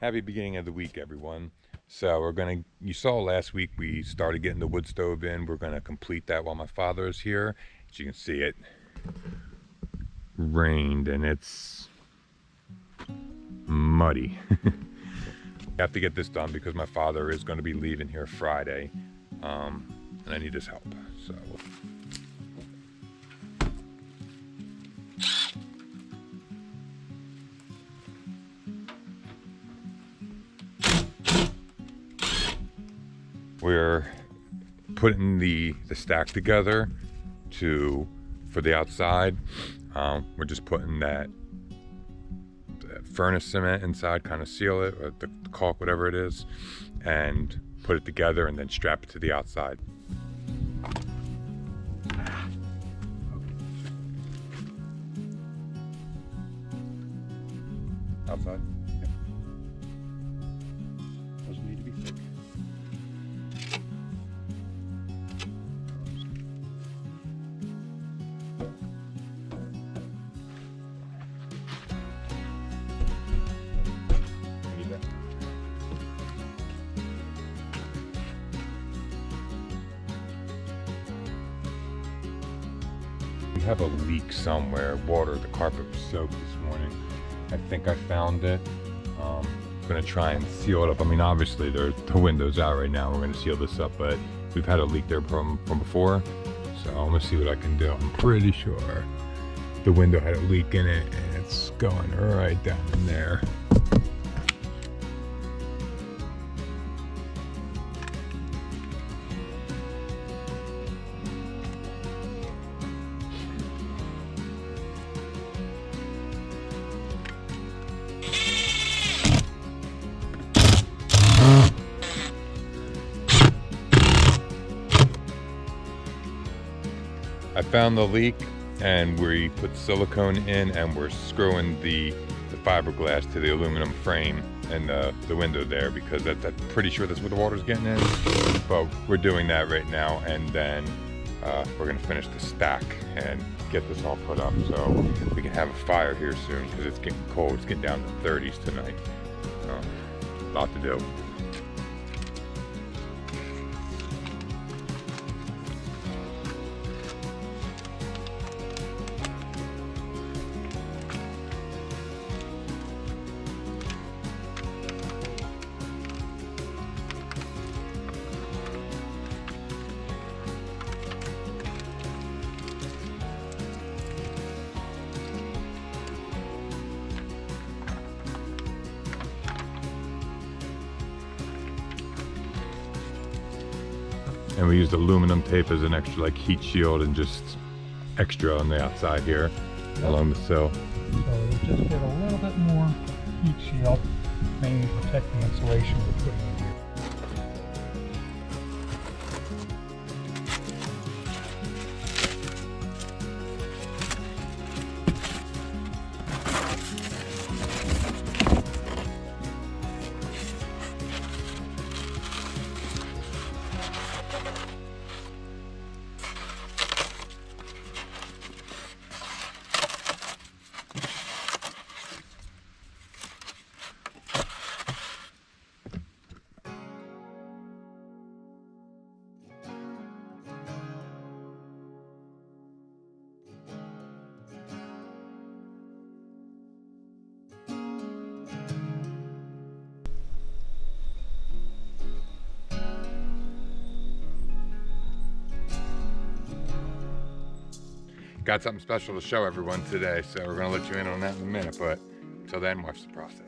Happy beginning of the week, everyone. So you saw last week we started getting the wood stove in. We're gonna complete that while my father is here. As you can see, it rained and it's muddy. I have to get this done because my father is going to be leaving here Friday, and I need his help. So we're putting the stack together for the outside. We're just putting that furnace cement inside, kind of seal it, or the caulk, whatever it is, and put it together and then strap it to the outside. Outside? Yep. Doesn't need to be thick. We have a leak somewhere. The carpet was soaked this morning. I think I found it. I'm gonna try and seal it up. I mean, obviously the window's out right now. We're gonna seal this up, but we've had a leak there from before. So I'm gonna see what I can do. I'm pretty sure the window had a leak in it and it's going right down in there. I found the leak and we put silicone in and we're screwing the fiberglass to the aluminum frame and the window there, because I'm pretty sure that's where the water's getting in. But we're doing that right now, and then we're gonna finish the stack and get this all put up so we can have a fire here soon, because it's getting cold. It's getting down to 30s tonight. A lot to do. And we used aluminum tape as an extra heat shield, and just extra on the outside here along the sill. So it'll just get a little bit more heat shield, mainly protect the insulation we're putting in here. Got something special to show everyone today, so we're gonna let you in on that in a minute, but until then, watch the process.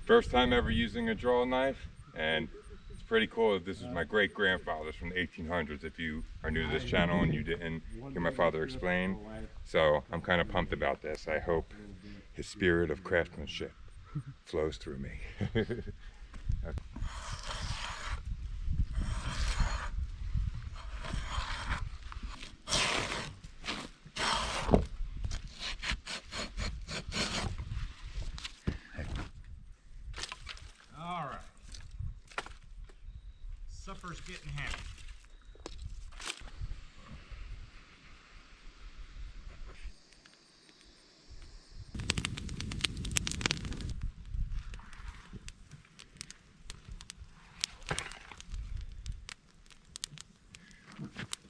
First time ever using a draw knife, and it's pretty cool. This is my great grandfather's from the 1800s. If you are new to this channel and you didn't hear my father explain, so I'm kind of pumped about this. I hope his spirit of craftsmanship flows through me. All right. Supper's getting heavy.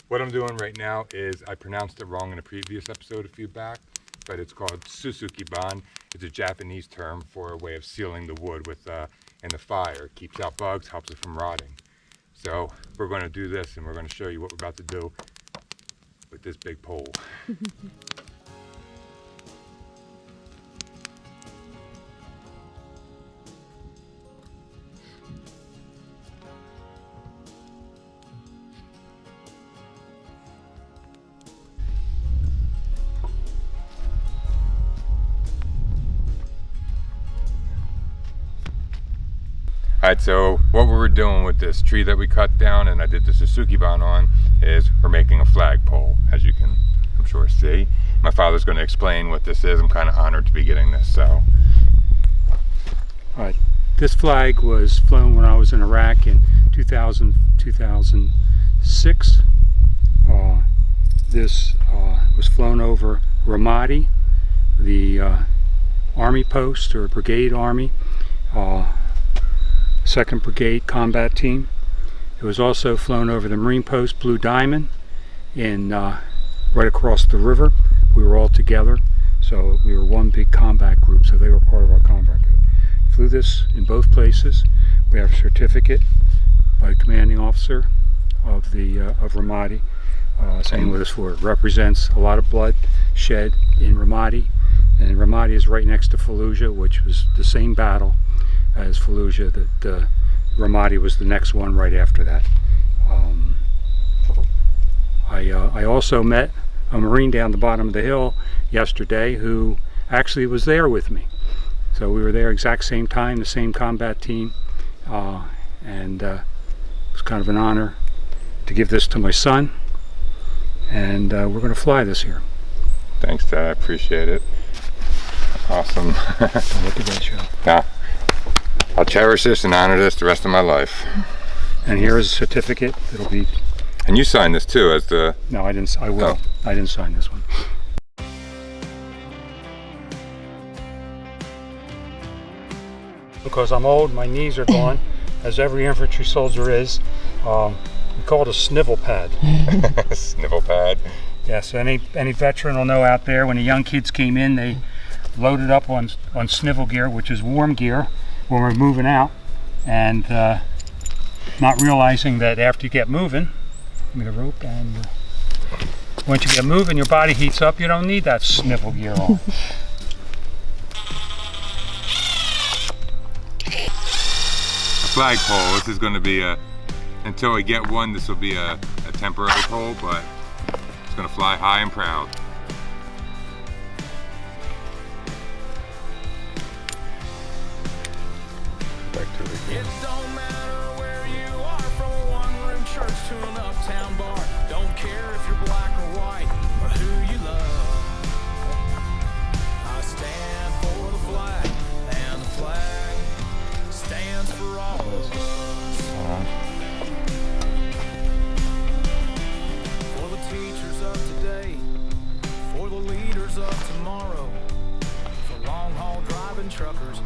What I'm doing right now is, I pronounced it wrong in a previous episode a few back, but it's called Suzuki-Ban. It's a Japanese term for a way of sealing the wood with in the fire. It keeps out bugs, helps it from rotting. So we're going to do this, and we're going to show you what we're about to do with this big pole. Alright, so what we were doing with this tree that we cut down and I did the Suzuki-Ban on is we're making a flagpole, as you can, I'm sure, see. My father's going to explain what this is. I'm kind of honored to be getting this, so. Alright, this flag was flown when I was in Iraq in 2006. This was flown over Ramadi, the army post or brigade army. 2nd Brigade Combat Team. It was also flown over the Marine Post Blue Diamond in right across the river. We were all together, so we were one big combat group, so they were part of our combat group. Flew this in both places. We have a certificate by the commanding officer of the of Ramadi saying what it's for. It represents a lot of blood shed in Ramadi, and Ramadi is right next to Fallujah, which was the same battle as Fallujah. That Ramadi was the next one right after that. I also met a Marine down the bottom of the hill yesterday who actually was there with me. So we were there exact same time, the same combat team, and it was kind of an honor to give this to my son, and we're going to fly this here. Thanks, Dad. I appreciate it. Awesome. Look at that show. Yeah. I'll cherish this and honor this the rest of my life. And here is a certificate. It'll be. And you signed this too, as the. No, I didn't. I will. Oh. I didn't sign this one. Because I'm old, my knees are gone, as every infantry soldier is. We call it a snivel pad. Snivel pad. Yes, any veteran will know out there when the young kids came in, they loaded up on snivel gear, which is warm gear when we're moving out, and not realizing that after you get moving, give me the rope, and once you get moving, your body heats up, you don't need that snivel gear on. Flagpole. This is going to be until we get one, this will be a temporary pole, but it's going to fly high and proud. Back to it again. It don't matter where you are, from a one-room church to an uptown bar. Don't care if you're black or white or who you love. I stand for the flag, and the flag stands for all of us. For the teachers of today, for the leaders of tomorrow, for long-haul driving truckers,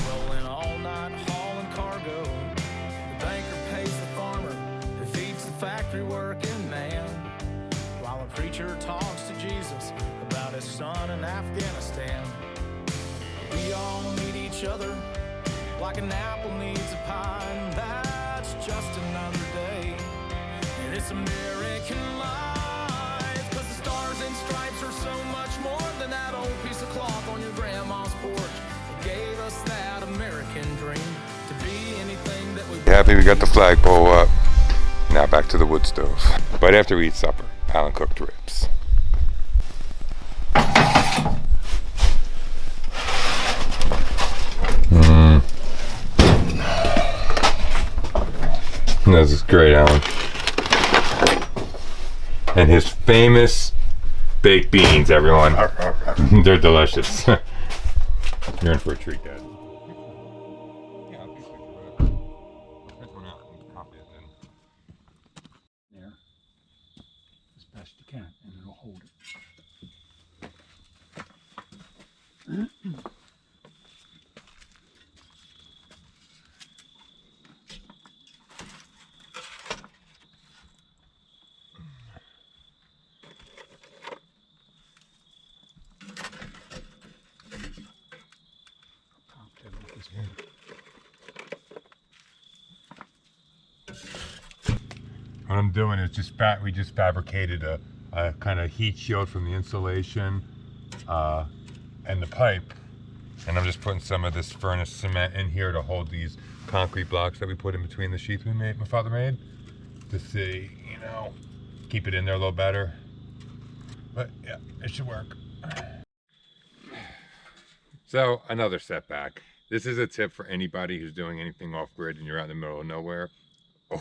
rolling all night hauling cargo. The banker pays the farmer who feeds the factory working man, while a preacher talks to Jesus about his son in Afghanistan. We all need each other like an apple needs a pie, and that's just another day in this American life. 'Cause the stars and stripes are so much more than that old piece of cloth on your grandma's Finally, we got the flagpole up. Now back to the wood stove. But after we eat supper, Alan cooked ribs. This is great, Alan. And his famous baked beans, everyone. They're delicious. You're in for a treat, Dad. There, as best you can, and it'll hold it. What I'm doing is we just fabricated a kind of heat shield from the insulation and the pipe, and I'm just putting some of this furnace cement in here to hold these concrete blocks that we put in between the sheets my father made, to see, you know, keep it in there a little better. But yeah, it should work. So another setback. This is a tip for anybody who's doing anything off-grid and you're out in the middle of nowhere.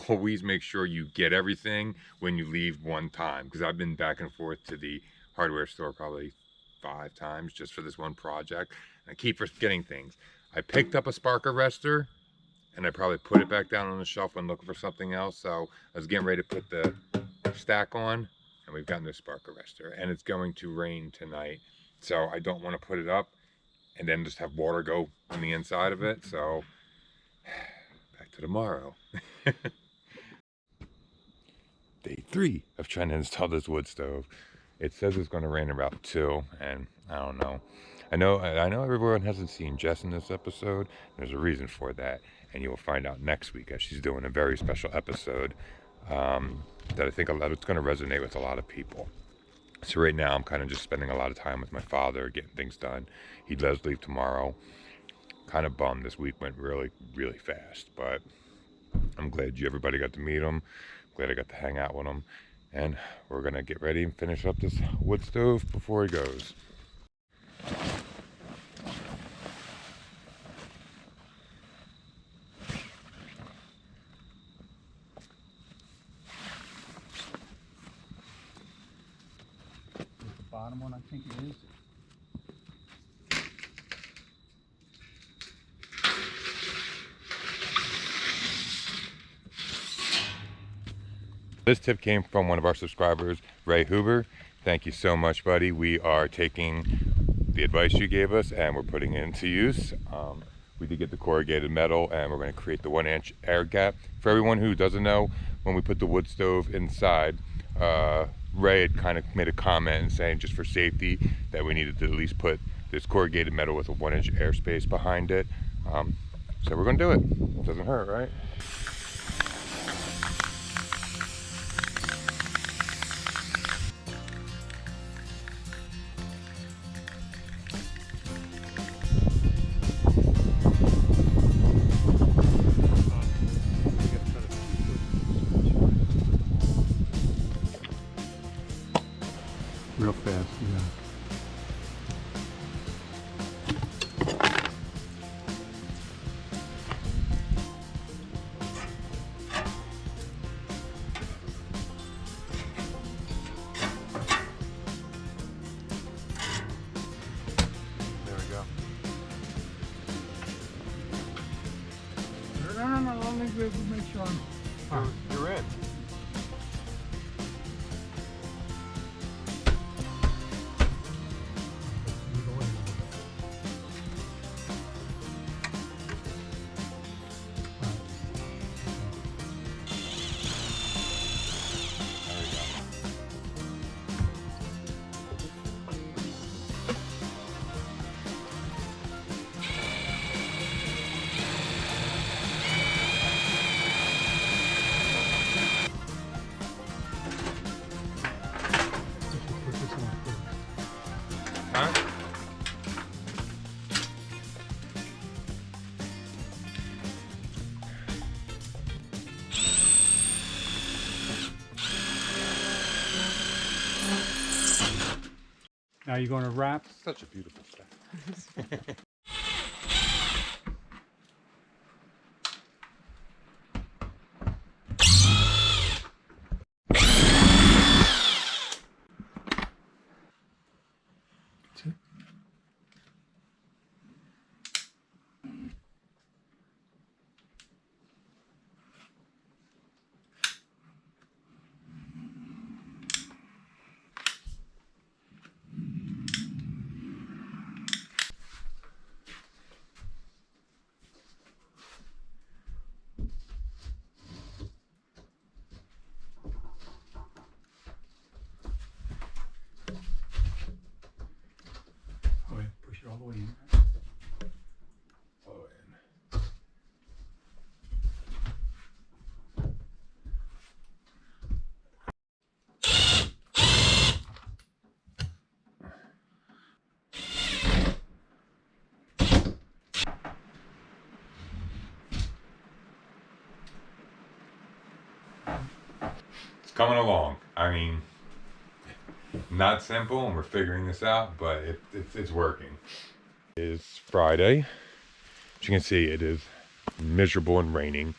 Always make sure you get everything when you leave one time, because I've been back and forth to the hardware store probably 5 times just for this one project. I keep forgetting things. I picked up a spark arrestor and I probably put it back down on the shelf when looking for something else. So I was getting ready to put the stack on, and we've got no spark arrestor, and it's going to rain tonight, so I don't want to put it up and then just have water go on the inside of it. So back to tomorrow. Day 3 of trying to install this wood stove. It says it's going to rain about 2, and I don't know. I know everyone hasn't seen Jess in this episode. There's a reason for that, and you will find out next week as she's doing a very special episode that I think it's going to resonate with a lot of people. So right now I'm kind of just spending a lot of time with my father, getting things done. He does leave tomorrow. Kind of bummed this week went really, really fast, but I'm glad everybody got to meet him. Glad I got to hang out with him. And we're gonna get ready and finish up this wood stove before he goes. The bottom one, I think it is. This tip came from one of our subscribers, Ray Huber. Thank you so much, buddy. We are taking the advice you gave us and we're putting it into use. We did get the corrugated metal, and we're going to create the 1-inch air gap. For everyone who doesn't know, when we put the wood stove inside, Ray had kind of made a comment and saying just for safety that we needed to at least put this corrugated metal with a 1-inch airspace behind it. So we're going to do it. Doesn't hurt, right? Real fast, yeah. There we go. No, let me make sure You're in. Now you're going to wrap. Such a beautiful stack. Push it all the way in. All the way in. It's coming along. I mean, not simple, and we're figuring this out, but it's working. It is Friday. As you can see, it is miserable and raining.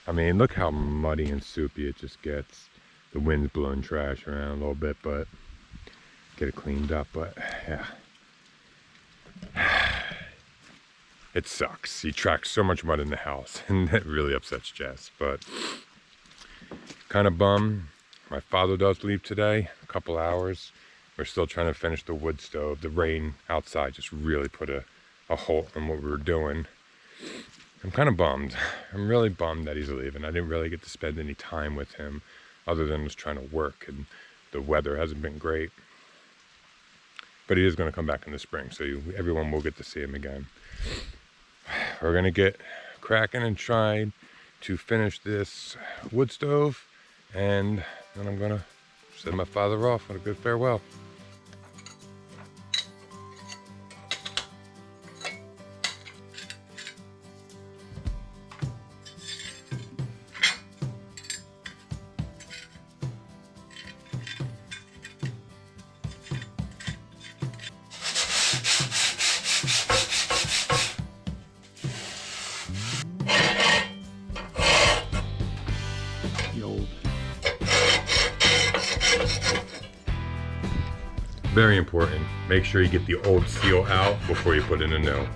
I mean, look how muddy and soupy it just gets. The wind's blowing trash around a little bit, but get it cleaned up. But yeah, it sucks. You track so much mud in the house, and that really upsets Jess. But kind of bummed. My father does leave today, a couple hours. We're still trying to finish the wood stove. The rain outside just really put a halt in what we were doing. I'm kind of bummed. I'm really bummed that he's leaving. I didn't really get to spend any time with him other than just trying to work, and the weather hasn't been great. But he is going to come back in the spring, so everyone will get to see him again. We're going to get cracking and try to finish this wood stove, and then I'm going to send my father off on a good farewell. Very important, make sure you get the old seal out before you put in a new.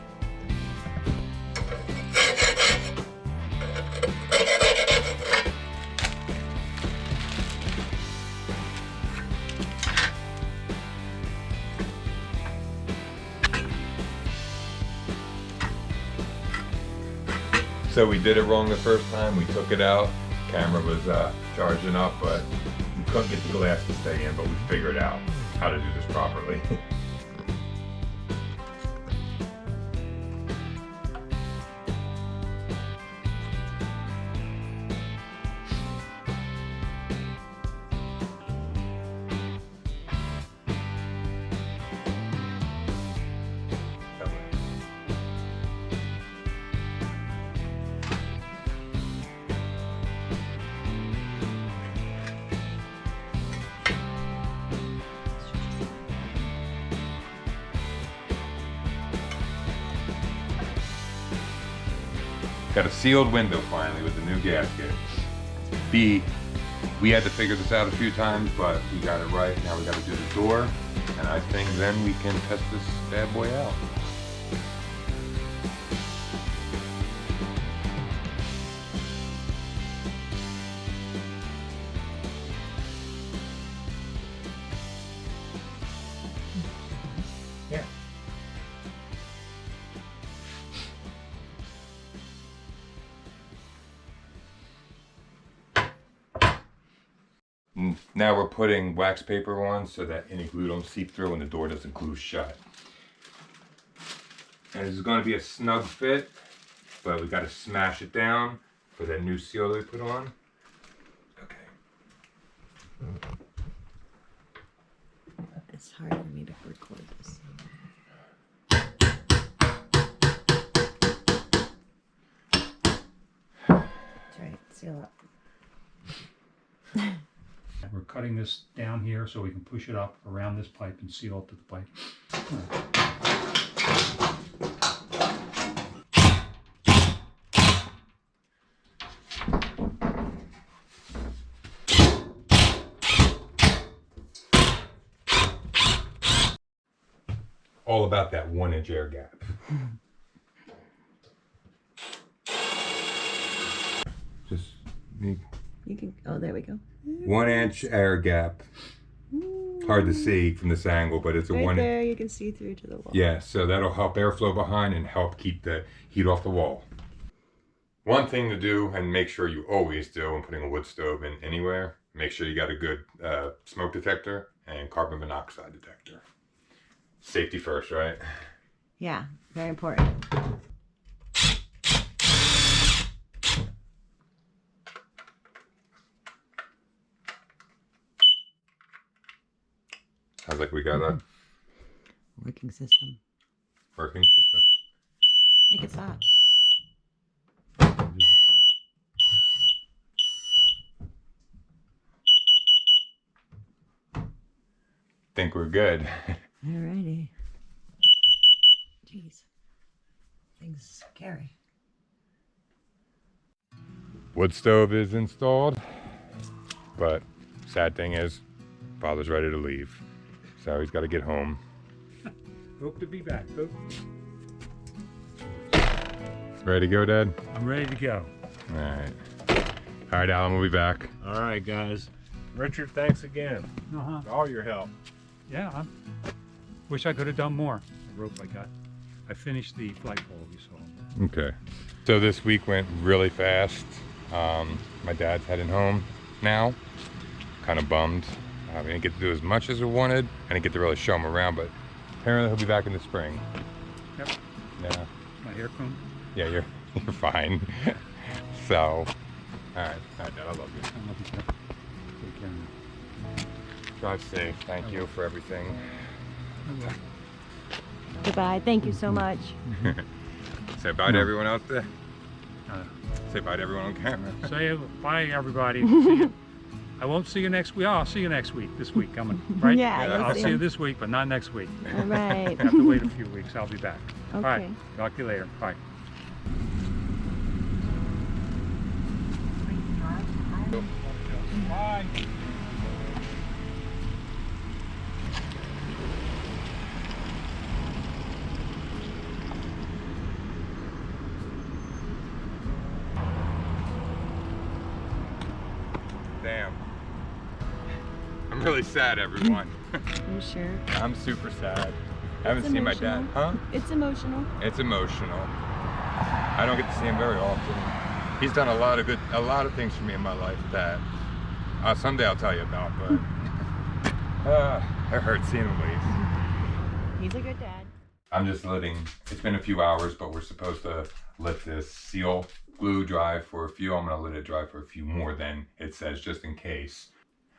So we did it wrong the first time. We took it out, camera was charging up, but we couldn't get the glass to stay in, but we figured out how to do this properly. Got a sealed window finally with the new gasket. We had to figure this out a few times, but we got it right. Now we got to do the door, and I think then we can test this bad boy out. Yeah. Now we're putting wax paper on so that any glue don't seep through and the door doesn't glue shut. And this is going to be a snug fit, but we got to smash it down for that new seal that we put on. Okay. It's hard for me to record this. That's right, seal up. We're cutting this down here so we can push it up around this pipe and seal it to the pipe. All about that 1 inch air gap. Just You can. Oh, there we go. 1 inch air gap. Hard to see from this angle, but it's a Right 1 inch. there, you can see through to the wall. Yeah, so that'll help airflow behind and help keep the heat off the wall. One thing to do, and make sure you always do when putting a wood stove in anywhere, make sure you got a good smoke detector and carbon monoxide detector. Safety first, right? Yeah, very important. Sounds like we got a Working system. working system. Make it stop. Think we're good. Alrighty. Jeez. Things scary. Wood stove is installed, but sad thing is, Father's ready to leave, so he's got to get home. Hope to be back. Hope. Ready to go, Dad? I'm ready to go. All right, Alan, we'll be back. All right, guys. Richard, thanks again Uh-huh. for all your help. Yeah, I wish I could have done more. The rope I got. I finished the flagpole you saw. Okay. So this week went really fast. My dad's heading home now. Kind of bummed. I didn't get to do as much as I wanted. I didn't get to really show him around, but apparently he'll be back in the spring. Yep. Yeah. My hair comb. Yeah, you're fine. So, all right, Dad, I love you. I love you, sir. Take care now. Drive safe. Thank you for everything. Goodbye. Thank you so much. Say bye to everyone out there. Uh, Say bye to everyone on camera. Say bye, everybody. See you. I won't see you next week. Oh, I'll see you next week. This week coming, right? Yeah, you'll I'll see see you him. this week, but not next week. All right. I have to wait a few weeks. I'll be back. All right. Okay. Talk to you later. Bye. Bye. Damn. I'm really sad, everyone. You sure? I'm super sad. I haven't It's seen my dad. emotional. Huh? It's emotional. It's emotional. I don't get to see him very often. He's done a lot of things for me in my life that someday I'll tell you about, but it hurts seeing him leave. He's a good dad. I'm just letting, it's been a few hours, but we're supposed to let this seal glue dry for a few. I'm gonna let it dry for a few more than it says, just in case.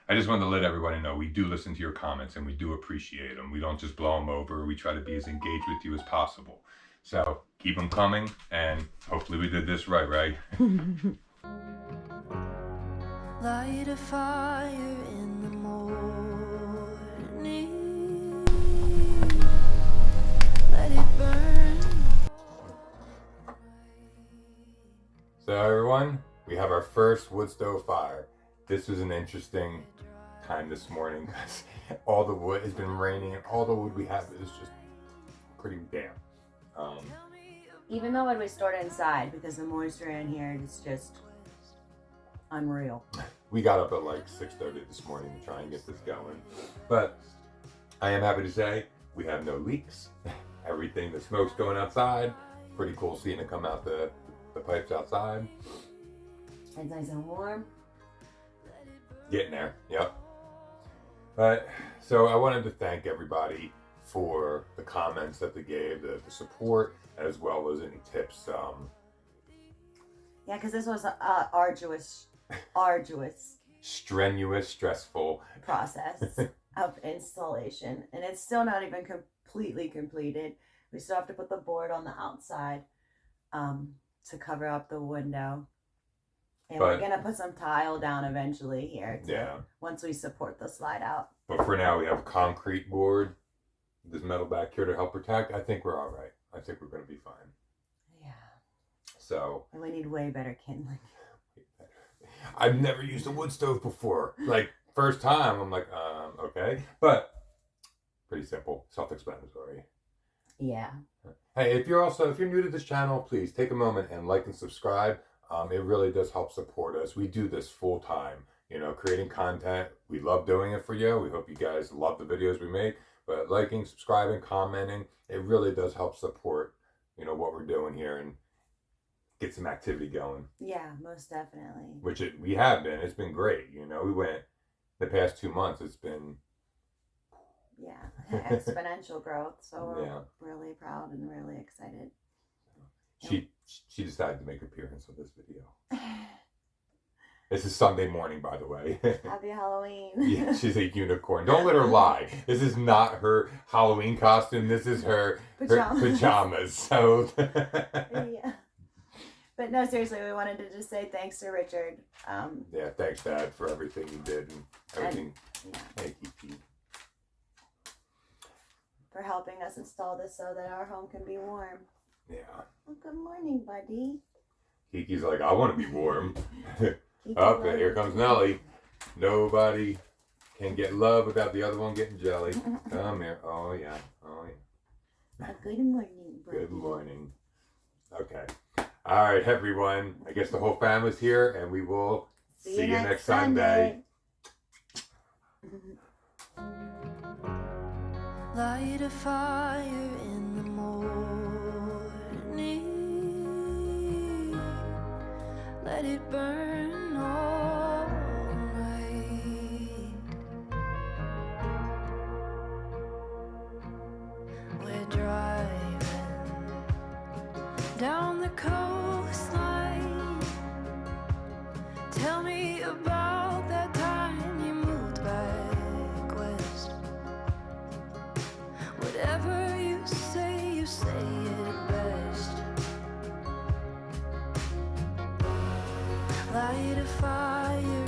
I just wanted to let everybody know we do listen to your comments and we do appreciate them. We don't just blow them over. We try to be as engaged with you as possible. So keep them coming, and hopefully we did this right? Light a fire in the morning. Let it burn. So everyone, we have our first wood stove fire. This was an interesting time this morning because all the wood has been raining and all the wood we have is just pretty damp. Even though when we stored it inside, because the moisture in here is just unreal. We got up at like 6:30 this morning to try and get this going. But I am happy to say we have no leaks. Everything, the smoke's going outside. Pretty cool seeing it come out the pipes outside. It's nice and warm. Getting there, yep. But so I wanted to thank everybody for the comments that they gave, the support, as well as any tips. Yeah, because this was a arduous Strenuous, stressful process of installation, and it's still not even completely completed. We still have to put the board on the outside to cover up the window. And But- we're gonna put some tile down eventually here too, Yeah. once we support the slide out. But for now, we have a concrete board, this metal back here to help protect. I think we're all right. I think we're going to be fine. Yeah. So And we need way better kindling. I've never used a wood stove before. Like first time, I'm like, okay, but pretty simple, self-explanatory. Yeah. Hey, if you're new to this channel, please take a moment and like and subscribe. It really does help support us. We do this full time, you know, creating content. We love doing it for you. We hope you guys love the videos we make. But liking, subscribing, commenting, it really does help support, you know, what we're doing here and get some activity going. Yeah, most definitely. Which we have been. It's been great. You know, we went the past 2 months. It's been Exponential growth. So we're Yeah. really proud and really excited. She decided to make an appearance on this video. This is Sunday morning, by the way. Happy Halloween. Yeah, she's a unicorn. Don't let her lie. This is not her Halloween costume. This is her pajamas. So Yeah. But no, seriously, we wanted to just say thanks to Richard. yeah, thanks, Dad, for everything you did and everything. Yeah, Thank you, Pete. for helping us install this so that our home can be warm. Yeah. Oh, good morning, buddy. Kiki's like, I want to be warm. Kiki Up, loves here you. comes Nellie. Nobody can get love without the other one getting jelly. Come here. Oh, yeah. Oh, yeah. Good morning, buddy. Good morning. Okay. All right, everyone. I guess the whole family's here, and we will see you next Sunday. Light a fire in the morning. Let it burn all night. We're driving down the coastline. Tell me about that time you moved back west. Whatever you say it best. Light a fire